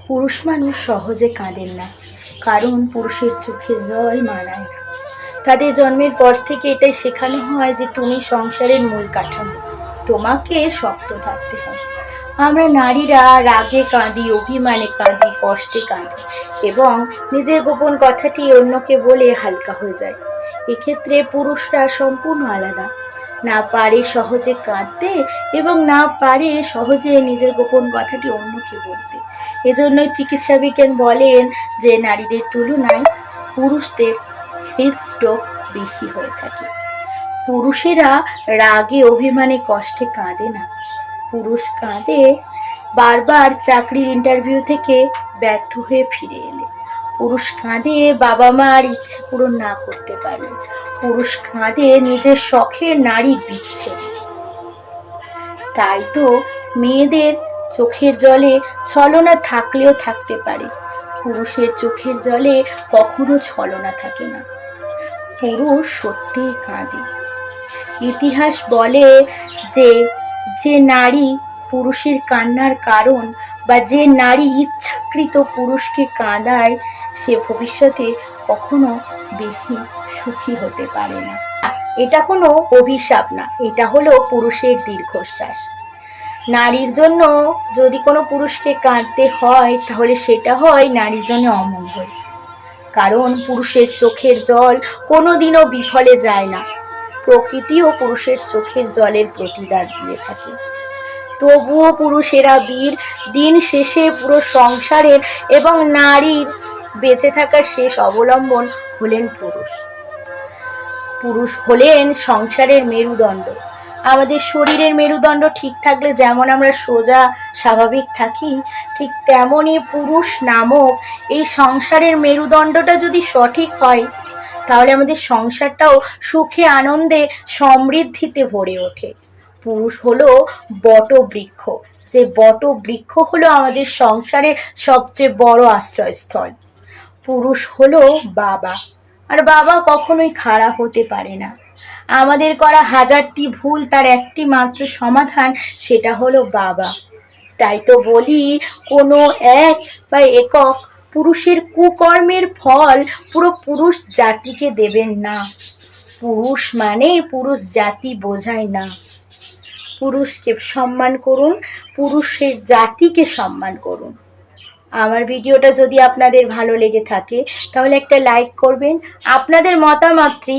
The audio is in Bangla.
পুরুষ মানুষ সহজে কাঁদেন না, কারণ পুরুষের চোখের জল মানায় না। তাদের জন্মের পর থেকে এটাই শেখানো হয় যে তুমি সংসারের মূল কাঠামো, তোমাকে শক্ত থাকতে হয়। আমরা নারীরা রাগে কাঁদি, অভিমানে কাঁদি, কষ্টে কাঁদি এবং নিজের গোপন কথাটি অন্যকে বলে হালকা হয়ে যায়। এক্ষেত্রে পুরুষরা সম্পূর্ণ আলাদা, না পারে সহজে কাঁদতে এবং না পারে সহজে নিজের গোপন কথাটি অন্যকে বলতে। এজন্যই চিকিৎসা বিজ্ঞান বলেন যে নারীদের তুলনায় পুরুষদের হৃদস্ট্রোক বেশি হয়ে থাকে। পুরুষেরা রাগে, অভিমানে, কষ্টে কাঁদে না। পুরুষ কাঁদে বারবার চাকরির ইন্টারভিউ থেকে ব্যর্থ হয়ে ফিরে এলে। পুরুষ কাঁদে বাবা মার ইচ্ছে পূরণ না করতে পারলে। পুরুষ কাঁদে নিজের শখের নারীর বিচ্ছেদ। তাই তো মেয়েদের চোখের জলে ছলনা থাকলেও থাকতে পারে, পুরুষের চোখের জলে কখনো ছলনা থাকে না। পুরুষ সত্যিই কাঁদে। ইতিহাস বলে যে যে নারী পুরুষের কান্নার কারণ বা যে নারী ইচ্ছাকৃত পুরুষকে কাঁদায় সে ভবিষ্যতে কখনো বেশি সুখী হতে পারে না। এটা কোনো অভিশাপ না, এটা হলো পুরুষের দীর্ঘশ্বাস। নারীর জন্য যদি কোনো পুরুষকে কাঁদতে হয় তাহলে সেটা হয় নারীর জন্য অমঙ্গল, কারণ পুরুষের চোখের জল কোনোদিনও বিফলে যায় না। প্রকৃতিও পুরুষের চোখের জলের প্রতিদান দিয়ে থাকে। তবুও পুরুষেরা বীর। দিন শেষে পুরো সংসারের এবং নারীর বেঁচে থাকার শেষ অবলম্বন হলেন পুরুষ। পুরুষ হলেন সংসারের মেরুদণ্ড। আমাদের শরীরের মেরুদণ্ড ঠিক থাকলে যেমন আমরা সোজা স্বাভাবিক থাকি, ঠিক তেমনই পুরুষ নামক এই সংসারের মেরুদণ্ডটা যদি সঠিক হয় তাহলে আমাদের সংসারটাও সুখে, আনন্দে, সমৃদ্ধিতে ভরে ওঠে। পুরুষ হলো বটবৃক্ষ, যে বটবৃক্ষ হলো আমাদের সংসারের সবচেয়ে বড় আশ্রয়স্থল। পুরুষ হলো বাবা, আর বাবা কখনোই খারাপ হতে পারে না। আমাদের করা হাজারটি ভুল, তার একটি মাত্র সমাধান, সেটা হলো বাবা। তাই তো বলি, কোনো এক বা একক পুরুষের কুকর্মের ফল পুরো পুরুষ জাতিকে দেবেন না। পুরুষ মানে পুরুষ জাতি বোঝায় না। পুরুষকে সম্মান করুন, পুরুষের জাতিকে সম্মান করুন। আমার ভিডিওটা যদি আপনাদের ভালো লেগে থাকে তাহলে একটা লাইক করবেন। আপনাদের মতামতটি